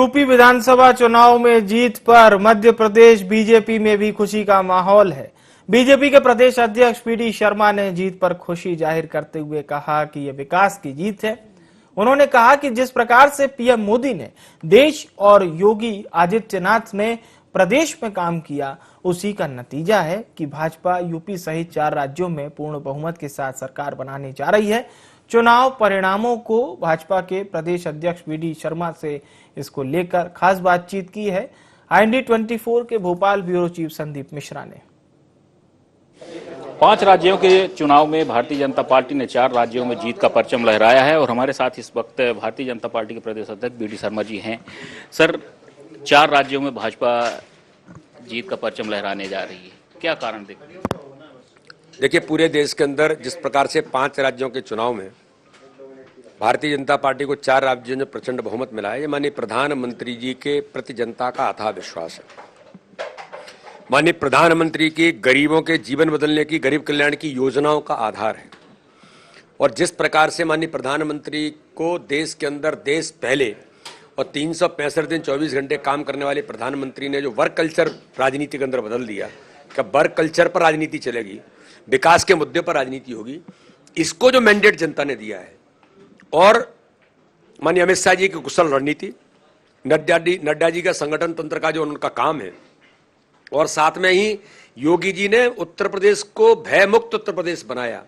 UP विधानसभा चुनाव में जीत पर मध्य प्रदेश बीजेपी में भी खुशी का माहौल है। बीजेपी के प्रदेश अध्यक्ष पीडी शर्मा ने जीत पर खुशी जाहिर करते हुए कहा कि यह विकास की जीत है। उन्होंने कहा कि जिस प्रकार से पीएम मोदी ने देश और योगी आदित्यनाथ ने प्रदेश में काम किया, उसी का नतीजा है कि भाजपा यूपी सहित 4 राज्यों में पूर्ण बहुमत के साथ सरकार बनाने जा रही है। चुनाव परिणामों को भाजपा के प्रदेश अध्यक्ष पीडी शर्मा से इसको लेकर खास बातचीत की है IND24 के भोपाल ब्यूरो चीफ संदीप मिश्रा ने। 5 राज्यों के चुनाव में भारतीय जनता पार्टी ने 4 राज्यों में जीत का परचम लहराया है और हमारे साथ इस वक्त भारतीय जनता पार्टी के प्रदेश अध्यक्ष पीडी शर्मा जी हैं। सर, 4 राज्यों में भाजपा जीत का परचम लहराने जा रही है, क्या कारण देखिए, पूरे देश के अंदर जिस प्रकार से 5 राज्यों के चुनाव में भारतीय जनता पार्टी को 4 राज्यों में प्रचंड बहुमत मिला है, ये माननीय प्रधानमंत्री जी के प्रति जनता का अथाह विश्वास है। माननीय प्रधानमंत्री की गरीबों के जीवन बदलने की, गरीब कल्याण की योजनाओं का आधार है। और जिस प्रकार से माननीय प्रधानमंत्री को देश के अंदर देश पहले और 365 दिन 24 घंटे काम करने वाले प्रधानमंत्री ने जो वर्क कल्चर राजनीति के अंदर बदल दिया कि वर्क कल्चर पर राजनीति चलेगी, विकास के मुद्दे पर राजनीति होगी, इसको जो मैंडेट जनता ने दिया है और माननीय अमित शाह जी की कुशल रणनीति, नड्डा जी का संगठन तंत्र का जो उनका काम है और साथ में ही योगी जी ने उत्तर प्रदेश को भय मुक्त उत्तर प्रदेश बनाया,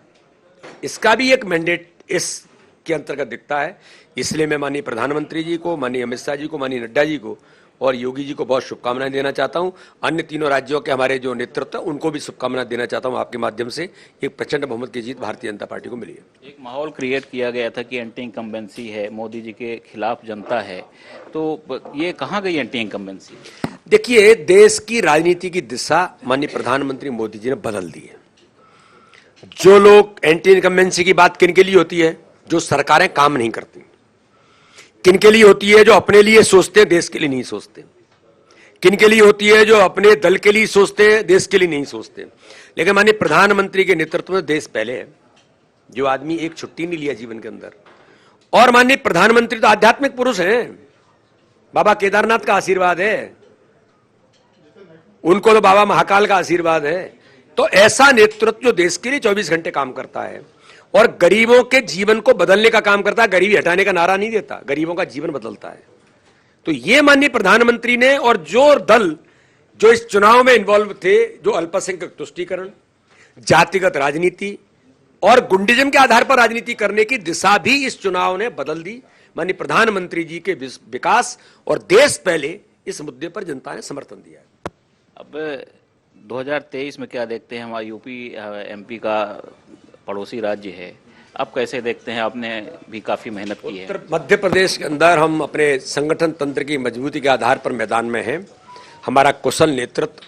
इसका भी एक मैंडेट इसके अंतर्गत दिखता है। इसलिए मैं माननीय प्रधानमंत्री जी को, माननीय अमित शाह जी को, माननीय नड्डा जी को और योगी जी को बहुत शुभकामनाएं देना चाहता हूं। अन्य तीनों राज्यों के हमारे जो नेतृत्व है उनको भी शुभकामनाएं देना चाहता हूं। आपके माध्यम से एक प्रचंड बहुमत की जीत भारतीय जनता पार्टी को मिली है। एक माहौल क्रिएट किया गया था कि एंटी इनकम्बेंसी है, मोदी जी के खिलाफ जनता है, तो ये कहाँ गई एंटी इनकम्बेंसी? देखिए, देश की राजनीति की दिशा माननीय प्रधानमंत्री मोदी जी ने बदल दी है। जो लोग एंटी इनकम्बेंसी की बात किन के लिए होती है? जो सरकारें काम नहीं करती। किन के लिए होती है? जो अपने लिए सोचते हैं, देश के लिए नहीं सोचते। किन के लिए होती है? जो अपने दल के लिए सोचते हैं, देश के लिए नहीं सोचते। लेकिन माननीय प्रधानमंत्री के नेतृत्व में देश पहले है। जो आदमी एक छुट्टी नहीं लिया जीवन के अंदर, और माननीय प्रधानमंत्री तो आध्यात्मिक पुरुष हैं, बाबा केदारनाथ का आशीर्वाद है, उनको तो बाबा महाकाल का आशीर्वाद है। तो ऐसा नेतृत्व जो देश के लिए 24 घंटे काम करता है और गरीबों के जीवन को बदलने का काम करता है, गरीबी हटाने का नारा नहीं देता, गरीबों का जीवन बदलता है। तो ये माननीय प्रधानमंत्री ने और जो दल जो इस चुनाव में इन्वॉल्व थे, जो अल्पसंख्यक तुष्टीकरण, जातिगत राजनीति और गुंडिज्म के आधार पर राजनीति करने की दिशा भी इस चुनाव ने बदल दी। माननीय प्रधानमंत्री जी के विकास और देश पहले इस मुद्दे पर जनता ने समर्थन दिया है। अब 2023 में क्या देखते हैं? हमारा यूपी MP का पड़ोसी राज्य है, आप कैसे देखते हैं? आपने भी काफी मेहनत की है। उत्तर मध्य प्रदेश के अंदर हम अपने संगठन तंत्र की मजबूती के आधार पर मैदान में हैं। हमारा कुशल नेतृत्व,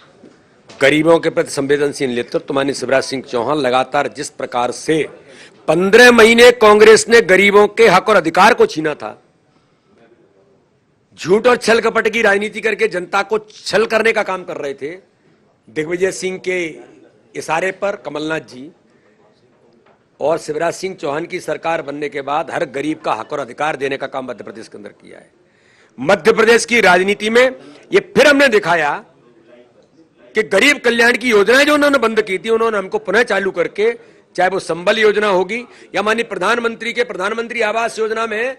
गरीबों के प्रति संवेदनशील नेतृत्व, माननीय शिवराज सिंह चौहान लगातार जिस प्रकार से 15 महीने कांग्रेस ने गरीबों के हक और अधिकार को छीना था, झूठ और छल कपट की राजनीति करके जनता को छल करने का काम कर रहे थे। दिग्विजय सिंह के इशारे पर कमलनाथ जी और शिवराज सिंह चौहान की सरकार बनने के बाद हर गरीब का हक और अधिकार देने का काम मध्य प्रदेश के अंदर किया है। मध्य प्रदेश की राजनीति में ये फिर हमने दिखाया कि गरीब कल्याण की योजनाएं जो उन्होंने बंद की थी, उन्होंने हमको पुनः चालू करके, चाहे वो संबल योजना होगी या माननीय प्रधानमंत्री के प्रधानमंत्री आवास योजना में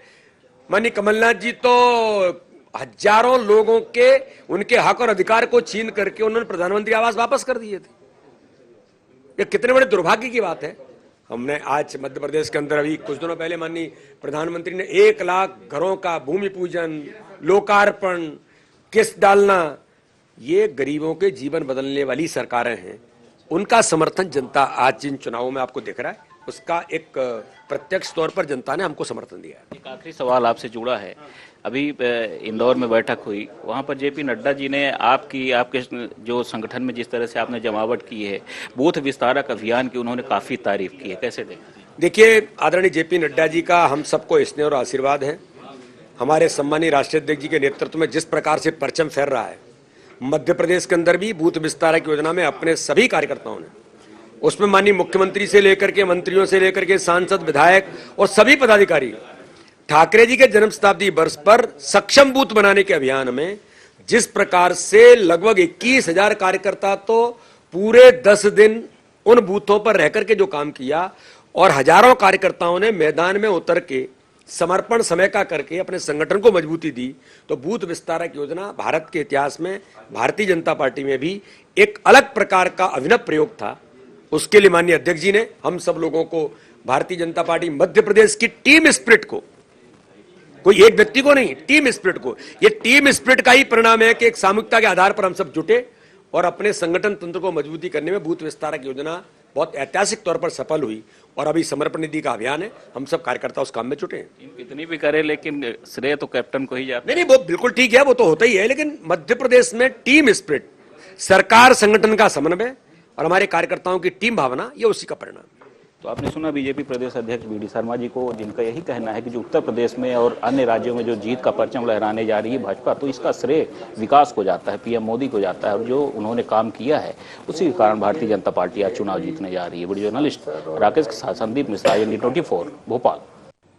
माननीय कमलनाथ जी तो हजारों लोगों के उनके हक और अधिकार को छीन करके उन्होंने प्रधानमंत्री आवास वापस कर दिए थे। ये कितने बड़े दुर्भाग्य की बात है। हमने आज मध्य प्रदेश के अंदर अभी कुछ दिनों पहले माननीय प्रधानमंत्री ने 1 लाख घरों का भूमि पूजन, लोकार्पण, किस्त डालना, ये गरीबों के जीवन बदलने वाली सरकारें हैं। उनका समर्थन जनता आज जिन चुनावों में आपको दिख रहा है, उसका एक प्रत्यक्ष तौर पर जनता ने हमको समर्थन दिया है। एक आखिरी सवाल आपसे जुड़ा है। अभी इंदौर में बैठक हुई, वहां पर JP नड्डा जी ने आपके जो संगठन में जिस तरह से आपने जमावट की है, बूथ विस्तारक अभियान की उन्होंने काफी तारीफ की है, कैसे देखते हैं? देखिए, आदरणीय JP नड्डा जी का हम सबको स्नेह और आशीर्वाद है। हमारे सम्मानीय राष्ट्रीय अध्यक्ष जी के नेतृत्व में जिस प्रकार से परचम फैल रहा है, मध्य प्रदेश के अंदर भी बूथ विस्तारक योजना में अपने सभी कार्यकर्ताओं ने, उसमें माननीय मुख्यमंत्री से लेकर के, मंत्रियों से लेकर के, सांसद, विधायक और सभी पदाधिकारी ठाकरे जी के जन्म शताब्दी वर्ष पर सक्षम बूथ बनाने के अभियान में जिस प्रकार से लगभग 21,000 कार्यकर्ता तो पूरे 10 दिन उन बूथों पर रहकर के जो काम किया और हजारों कार्यकर्ताओं ने मैदान में उतर के समर्पण समय का करके अपने संगठन को मजबूती दी, तो बूथ विस्तारक योजना भारत के इतिहास में भारतीय जनता पार्टी में भी एक अलग प्रकार का अभिनव प्रयोग था। उसके लिए माननीय अध्यक्ष जी ने हम सब लोगों को भारतीय जनता पार्टी मध्य प्रदेश की टीम स्पिरिट को, कोई एक व्यक्ति को नहीं, टीम स्पिरिट को, ये टीम स्पिरिट का ही परिणाम है कि एक सामूहिकता के आधार पर हम सब जुटे और अपने संगठन तंत्र को मजबूती करने में बूथ विस्तारक योजना बहुत ऐतिहासिक तौर पर सफल हुई और अभी समर्पण निधि का अभियान है, हम सब कार्यकर्ता उस काम में जुटे हैं। कितनी भी करे लेकिन श्रेय तो कैप्टन को ही जाता है। नहीं, वो बिल्कुल ठीक है, वो तो होता ही है, लेकिन मध्य प्रदेश में टीम स्पिरिट, सरकार संगठन का समन्वय और हमारे कार्यकर्ताओं की टीम भावना, ये उसी का परिणाम। तो आपने सुना बीजेपी प्रदेश अध्यक्ष बीडी शर्मा जी को, जिनका यही कहना है कि जो उत्तर प्रदेश में और अन्य राज्यों में जो जीत का परचम लहराने जा रही है भाजपा, तो इसका श्रेय विकास को जाता है, पीएम मोदी को जाता है और जो उन्होंने काम किया है उसी के कारण भारतीय जनता पार्टी आज चुनाव जीतने जा रही है। वीडियो जर्नलिस्ट राकेश के साथ संदीप मिश्रा, ND 24 भोपाल।